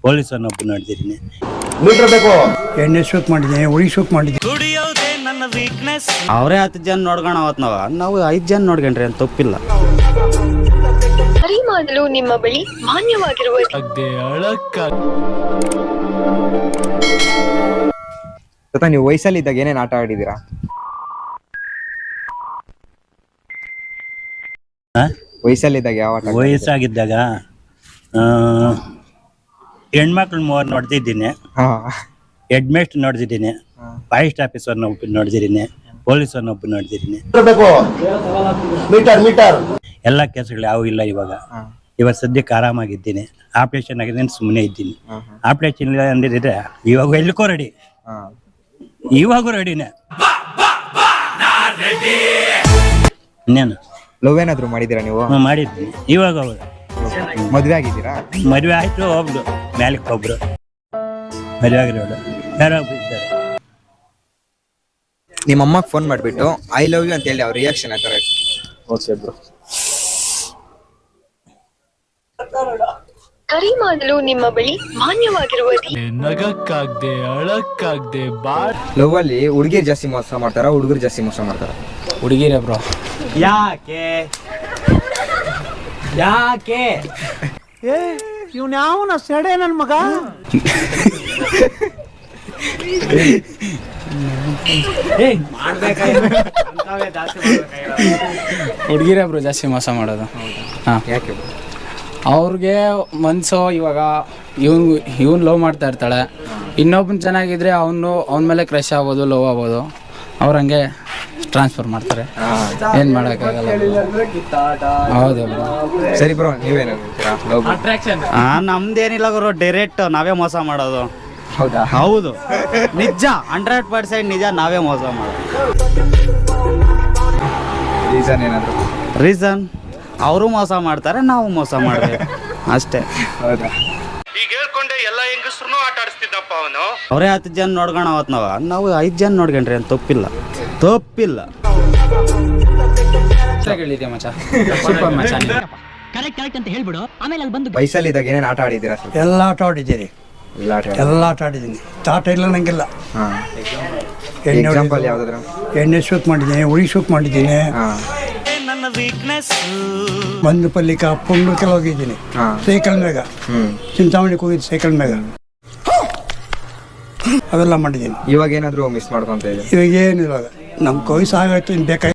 ಪೊಲೀಸನ್ನೊಬ್ಬ ನೋಡಿದ್ದೀನಿ. ಮೀಟರ್ ಬೇಕು, ಎಣ್ಣೆ ಶೂಟ್ ಮಾಡಿದ್ದೀನಿ, ಉಳಿ ಶೂಟ್ ಮಾಡಿದ್ದೀನಿ. ಅವರೇ 10 ಜನ ನೋಡ್ಕೋಣ ಅವತ್ತು ನಾವು 5 ಜನ ನೋಡ್ಕೊಂಡ್ರಿ ಅಂತ ತಪ್ಪಿಲ್ಲ. ಸರಿ ಮಾಡಲು ನಿಮ್ಮ ಬಳಿ ಮಾನ್ಯವಾಗಿರುವ ನೀವು ವಯಸ್ಸಲ್ಲಿದ್ದಾಗ ಏನೇನು ಆಟ ಆಡಿದ್ದೀರಾ? ವಯಸ್ಸಲ್ಲಿದ್ದಾಗ ಯಾವ ಆಟ? ವಯಸ್ಸಾಗಿದ್ದಾಗ ಹೆಣ್ಮಕ್ಳು 3 ನೋಡ್ತಿದ್ದೀನಿ, ಹೆಡ್ ಮೇಸ್ಟ್ ನೋಡ್ತಿದ್ದೀನಿ, ಫಾರೆಸ್ಟ್ ಆಫೀಸರ್ನೊಬ್ಬ ನೋಡ್ತಿದ್ದೀನಿ, ಪೊಲೀಸರ್ನೊಬ್ಬ ನೋಡ್ತಿದ್ದೀನಿ. ಬೇಕು, ಮೀಟರ್ ಮೀಟರ್. ಎಲ್ಲ ಕೆಲಸಗಳು ಯಾವ ಇಲ್ಲ ಇವಾಗ. ಇವಾಗ ಸದ್ಯಕ್ಕೆ ಆರಾಮಾಗಿದ್ದೀನಿ. ಆಪರೇಷನ್ ಆಗಿದ್ದೀನಿ, ಸುಮ್ಮನೆ ಇದ್ದೀನಿ. ಆಪರೇಷನ್ ಇಲ್ಲ ಅಂದಿದ್ರೆ ಇವಾಗ ಎಲ್ಲಿಕೋ ರೆಡಿ, ಇವಾಗೂ ರೆಡಿನೇ. ಇನ್ನೇನು ಲವ್ ಏನಾದ್ರು ಮಾಡಿದ್ದೀರಾ ನೀವು? ಮಾಡಿದ್ದೀನಿ. ಇವಾಗ ಮದುವೆ ಆಗಿದ್ದೀರಾ? ಮದುವೆ ಆಯ್ತು, ಒಬ್ರು ಮೇಲಕ್ಕೆ ಒಬ್ರು ಮದುವೆ ಆಗಿರೋಳು, ಯಾರೋ ಒಬ್ರು ಇದ್ದಾರೆ. ನಿಮ್ಮ ಅಮ್ಮಗೆ ಫೋನ್ ಮಾಡಿಬಿಟ್ಟು ಐ ಲವ್ ಯು ಅಂತ ಹೇಳಿ ಅವ್ರ ರಿಯಾಕ್ಷನ್ ಆ ಥರ ಇತ್ತು. Okay bro. ಕರೆ ಮಾಡಲು ನಿಮ್ಮ ಬಳಿ ಮಾನ್ಯವಾಗಿರುವ ನಗಕ್ಕಾಗ್ದೆ ಅಳಕ್ಕಾಗ್ದೆ ಲವ್ ಅಲ್ಲಿ ಹುಡುಗಿರ್ ಜಾಸ್ತಿ ಮೋಸ ಮಾಡ್ತಾರ, ಹುಡುಗರು ಜಾಸ್ತಿ ಮೋಸ ಮಾಡ್ತಾರ? ಹುಡುಗಿರೇ ಬ್ರೋ. ಯಾಕೆ ಯಾಕೆ ಇವ್ನ ಯಾವನ ಸೆಡೆ ನನ್ ಮಗ. ಹುಡುಗಿರೇ ಬ್ರೋ ಜಾಸ್ತಿ ಮೋಸ ಮಾಡೋದು. ಯಾಕೆ? ಅವ್ರಿಗೆ ಮನ್ಸು ಇವಾಗ ಇವನ್ ಲವ್ ಮಾಡ್ತಾ ಇರ್ತಾಳೆ, ಇನ್ನೊಬ್ಬನ ಚೆನ್ನಾಗಿದ್ರೆ ಅವನ ಮೇಲೆ ಕ್ರಶ್ ಆಗ್ಬೋದು, ಲವ್ ಆಗ್ಬೋದು. ಅವ್ರ ಹಂಗೆ ಟ್ರಾನ್ಸ್ಫರ್ ಮಾಡ್ತಾರೆ, ಏನ್ ಮಾಡೋಕ್ಕಾಗಲ್ಲ. ಹೌದು ಬ್ರೋ. ಸರಿ ಬ್ರೋ, ನೀವೇನು ನಮ್ದೇನಿಲ್ಲ ಗುರು, ಡೈರೆಕ್ಟ್ ನಾವೇ ಮೋಸ ಮಾಡೋದು. ಹೌದಾ? ಹೌದು, ನಿಜ, 100% ನಿಜ, ನಾವೇ ಮೋಸ ಮಾಡೋದು. ರೀಸನ್ ಏನಾದ್ರು? ರೀಸನ್ ಅವರು ಮೋಸ ಮಾಡ್ತಾರೆ, ನಾವು ಮೋಸ ಮಾಡ್ಬೇಕು ಅಷ್ಟೇ. ಹೌದಾ? ಈಗ ಹೇಳ್ಕೊಂಡೆ ಎಲ್ಲ ಹೆಂಗಸ್ರು ಆಟ ಆಡಿಸ್ತಿದ್ದಪ್ಪ ಅವನು. ಅವರೇ 10 ಜನ ನೋಡ್ಕೋಣ ಅವತ್ತು ನಾವು 5 ಜನ ನೋಡ್ಕೊಂಡ್ರಿ ಅಂತ ತಪ್ಪಿಲ್ಲ. ವಯಸ್ಸಲ್ಲಿದ್ದಾಗ ಏನೇನು ಆಟ ಆಡಿದ್ದೀರಾ? ಎಲ್ಲ ಆಟ ಆಡಿದ್ದೀನಿ, ಎಲ್ಲ ಆಟ ಆಡಿದ್ದೀನಿ. ಆಟ ಇಲ್ಲ ನಂಗಿಲ್ಲ. ಎಕ್ಸಾಂಪಲ್ ಯಾವ್ದಾದ್ರು? ಎಣ್ಣೆ ಶೂಟ್ ಮಾಡಿದ್ದೀನಿ, ಉಳಿ ಶೂಟ್ ಮಾಡಿದ್ದೀನಿ, ಬಂದು ಪಲ್ಲಿಕ ಪುಂಡಕ್ಕೆಲ್ಲ ಹೋಗಿದ್ದೀನಿ. ಸೈಕಲ್ ಮ್ಯಾಗ ಚಿಂತಾಮಣಿಗೆ ಹೋಗಿದ್ದು, ಸೈಕಲ್ ಮ್ಯಾಗ ಅವೆಲ್ಲ ಮಾಡಿದ್ದೀನಿ. ಇವಾಗ ಏನಾದ್ರು ಮಿಸ್ ಮಾಡ್ಕೊಂತ ಇದೆ? ಇವಾಗ ಏನಿಲ್ಲ, ನಮ್ಗೆ ವಯಸ್ಸು ಆಗಾಯ್ತು, ಇನ್ನು ಬೇಕಾಯ್ತು.